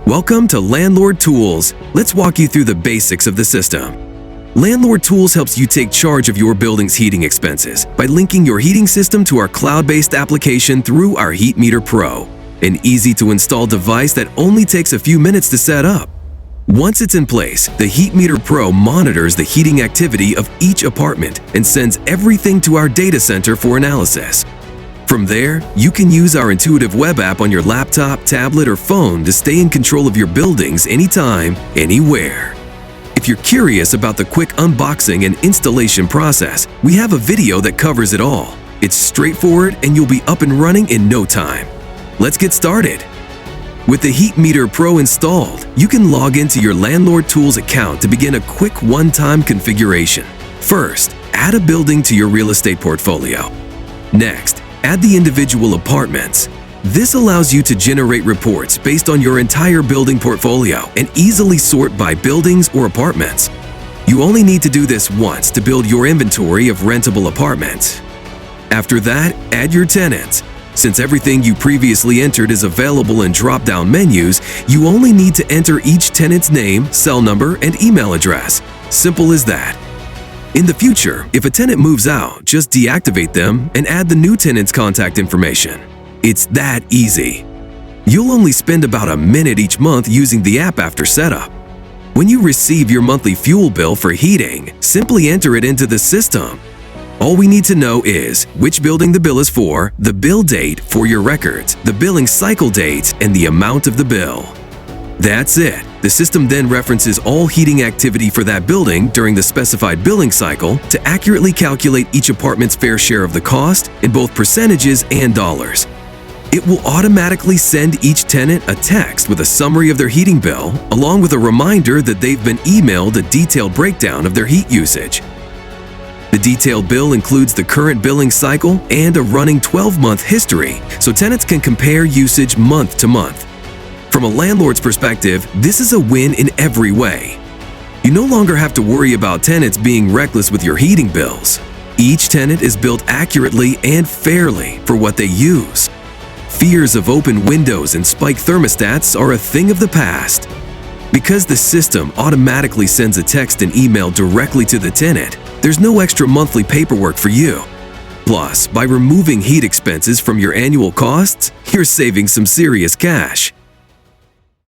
Welcome to Landlord-Tools. Let's walk you through the basics of the system. Landlord-Tools helps you take charge of your building's heating expenses by linking your heating system to our cloud-based application through our Heat Meter Pro, an easy-to-install device that only takes a few minutes to set up. Once it's in place, the Heat Meter Pro monitors the heating activity of each apartment and sends everything to our data center for analysis. From there, you can use our intuitive web app on your laptop, tablet, or phone to stay in control of your buildings anytime, anywhere. If you're curious about the quick unboxing and installation process, we have a video that covers it all. It's straightforward and you'll be up and running in no time. Let's get started. With the Heat Meter Pro installed, you can log into your Landlord-Tools account to begin a quick one-time configuration. First, add a building to your real estate portfolio. Next, add the individual apartments. This allows you to generate reports based on your entire building portfolio and easily sort by buildings or apartments. You only need to do this once to build your inventory of rentable apartments. After that, add your tenants. Since everything you previously entered is available in drop-down menus, you only need to enter each tenant's name, cell number, and email address. Simple as that. In the future, if a tenant moves out, just deactivate them and add the new tenant's contact information. It's that easy. You'll only spend about a minute each month using the app after setup. When you receive your monthly fuel bill for heating, simply enter it into the system. All we need to know is which building the bill is for, the bill date for your records, the billing cycle date, and the amount of the bill. That's it. The system then references all heating activity for that building during the specified billing cycle to accurately calculate each apartment's fair share of the cost in both percentages and dollars. It will automatically send each tenant a text with a summary of their heating bill, along with a reminder that they've been emailed a detailed breakdown of their heat usage. The detailed bill includes the current billing cycle and a running 12-month history, so tenants can compare usage month to month. From a landlord's perspective, this is a win in every way. You no longer have to worry about tenants being reckless with your heating bills. Each tenant is billed accurately and fairly for what they use. Fears of open windows and spiked thermostats are a thing of the past. Because the system automatically sends a text and email directly to the tenant, there's no extra monthly paperwork for you. Plus, by removing heat expenses from your annual costs, you're saving some serious cash.